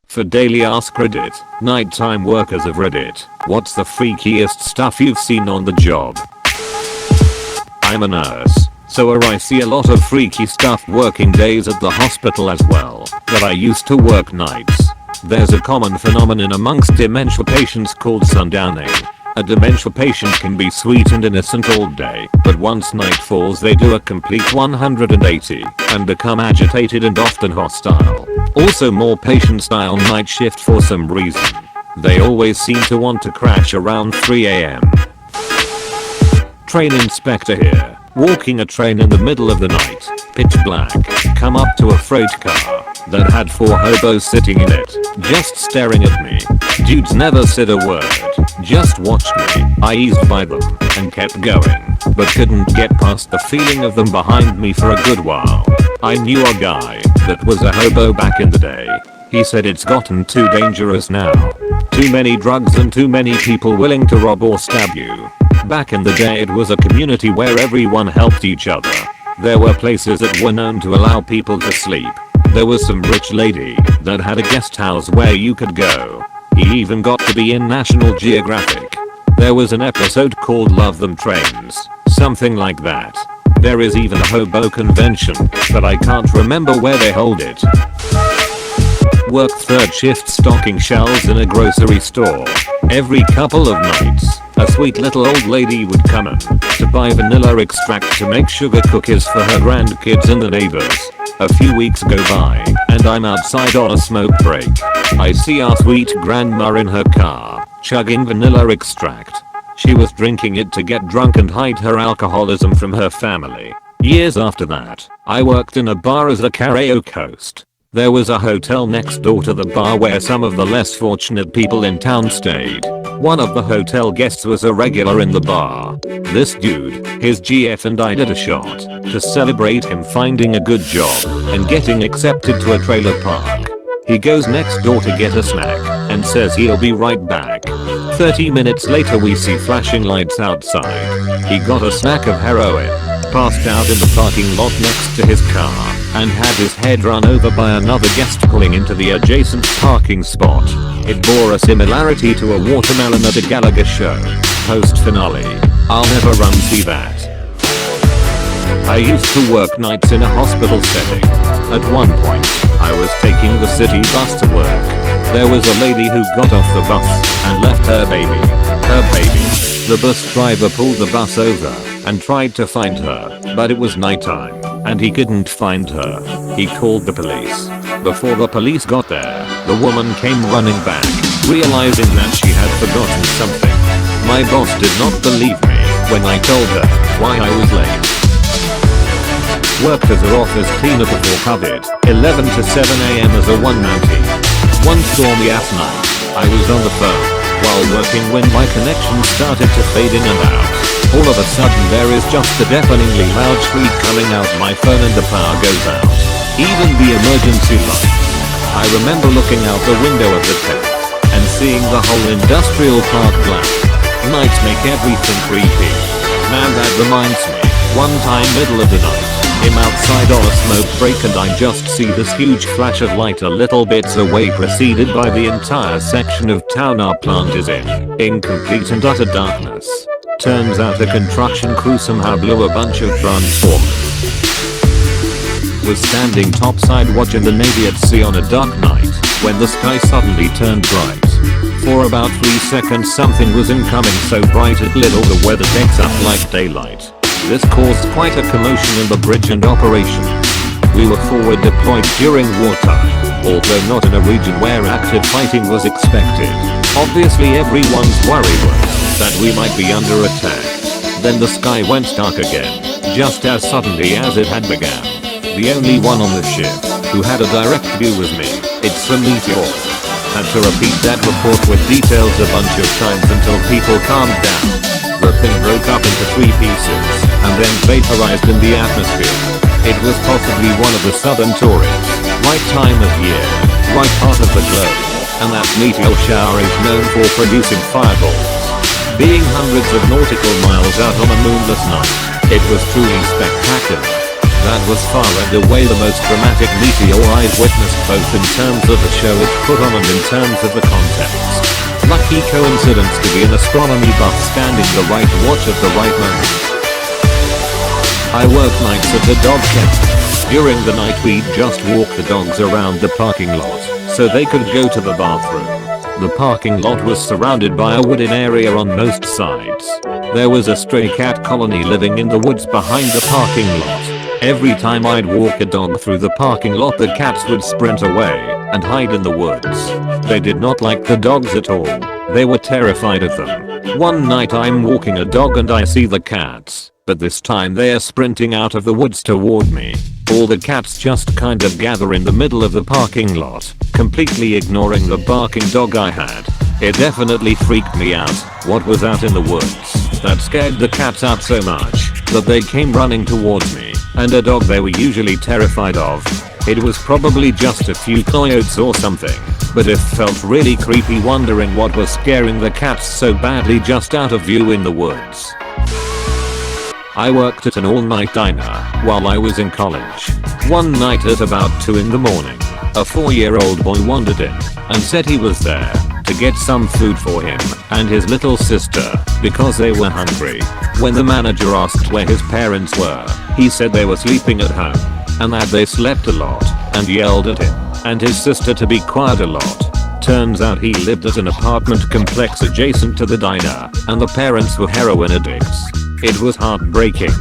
For daily ask Reddit, nighttime workers of Reddit, what's the freakiest stuff you've seen on the job? I'm a nurse, so I see a lot of freaky stuff working days at the hospital as well, but I used to work nights. There's a common phenomenon amongst dementia patients called sundowning. A dementia patient can be sweet and innocent all day, but once night falls they do a complete 180 and become agitated and often hostile. Also, more patients die on night shift for some reason. They always seem to want to crash around 3 AM. Train inspector here, walking a train in the middle of the night, pitch black, come up to a freight car that had 4 hobos sitting in it, just staring at me. Dudes never said a word, just watched me. I eased by them and kept going, but couldn't get past the feeling of them behind me for a good while. I knew a guy that was a hobo back in the day. He said it's gotten too dangerous now. Too many drugs and too many people willing to rob or stab you. Back in the day it was a community where everyone helped each other. There were places that were known to allow people to sleep. There was some rich lady that had a guest house where you could go. He even got to be in National Geographic. There was an episode called Love Them Trains, something like that. There is even a hobo convention, but I can't remember where they hold it. Worked third shift stocking shelves in a grocery store. Every couple of nights, a sweet little old lady would come in to buy vanilla extract to make sugar cookies for her grandkids and the neighbors. A few weeks go by, and I'm outside on a smoke break. I see our sweet grandma in her car, chugging vanilla extract. She was drinking it to get drunk and hide her alcoholism from her family. Years after that, I worked in a bar as a karaoke host. There was a hotel next door to the bar where some of the less fortunate people in town stayed. One of the hotel guests was a regular in the bar. This dude, his GF and I did a shot to celebrate him finding a good job and getting accepted to a trailer park. He goes next door to get a snack and says he'll be right back. 30 minutes later we see flashing lights outside. He got a snack of heroin, passed out in the parking lot next to his car, and had his head run over by another guest pulling into the adjacent parking spot. It bore a similarity to a watermelon at a Gallagher show. Post finale. I'll never see that. I used to work nights in a hospital setting. At one point, I was taking the city bus to work. There was a lady who got off the bus and left her baby. The bus driver pulled the bus over and tried to find her, but it was nighttime and he couldn't find her. He called the police. Before the police got there, the woman came running back, realizing that she had forgotten something. My boss did not believe me when I told her why I was late. Worked as a office cleaner before COVID, 11 to 7 AM as a one-man team. One stormy ass night, I was on the phone while working when my connection started to fade in and out. All of a sudden there is just a deafeningly loud shriek coming out my phone and the power goes out. Even the emergency lights. I remember looking out the window of the tent and seeing the whole industrial park black. Nights make everything creepy. Man, that reminds me, one time middle of the night, I'm outside on a smoke break and I just see this huge flash of light a little bits away preceded by the entire section of town our plant is in complete and utter darkness. Turns out a construction crew somehow blew a bunch of transformers. Was standing topside watching the Navy at sea on a dark night when the sky suddenly turned bright. For about 3 seconds something was incoming so bright it lit all the weather decks up like daylight. This caused quite a commotion in the bridge and operations. We were forward deployed during wartime, although not in a region where active fighting was expected. Obviously everyone's worry was that we might be under attack. Then the sky went dark again, just as suddenly as it had begun. The only one on the ship who had a direct view was me. It's a meteor. Had to repeat that report with details a bunch of times until people calmed down. The thing broke up into 3 pieces and then vaporized in the atmosphere. It was possibly one of the southern Taurus. Right time of year, right part of the globe, and that meteor shower is known for producing fireballs. Being hundreds of nautical miles out on a moonless night, it was truly spectacular. That was far and away the most dramatic meteor I've witnessed, both in terms of the show it put on and in terms of the context. Lucky coincidence to be an astronomy buff standing the right watch at the right moment. I work nights at the dog kennel. During the night we'd just walk the dogs around the parking lot so they could go to the bathroom. The parking lot was surrounded by a wooded area on most sides. There was a stray cat colony living in the woods behind the parking lot. Every time I'd walk a dog through the parking lot, the cats would sprint away and hide in the woods. They did not like the dogs at all. They were terrified of them. One night I'm walking a dog and I see the cats, but this time they are sprinting out of the woods toward me. All the cats just kind of gather in the middle of the parking lot, completely ignoring the barking dog I had. It definitely freaked me out what was out in the woods. That scared the cats out so much that they came running towards me and a dog they were usually terrified of. It was probably just a few coyotes or something, but it felt really creepy wondering what was scaring the cats so badly just out of view in the woods. I worked at an all-night diner while I was in college. One night at about 2 in the morning, a 4-year-old boy wandered in and said he was there to get some food for him and his little sister because they were hungry. When the manager asked where his parents were, he said they were sleeping at home and that they slept a lot and yelled at him and his sister to be quiet a lot. Turns out he lived at an apartment complex adjacent to the diner and the parents were heroin addicts. It was heartbreaking.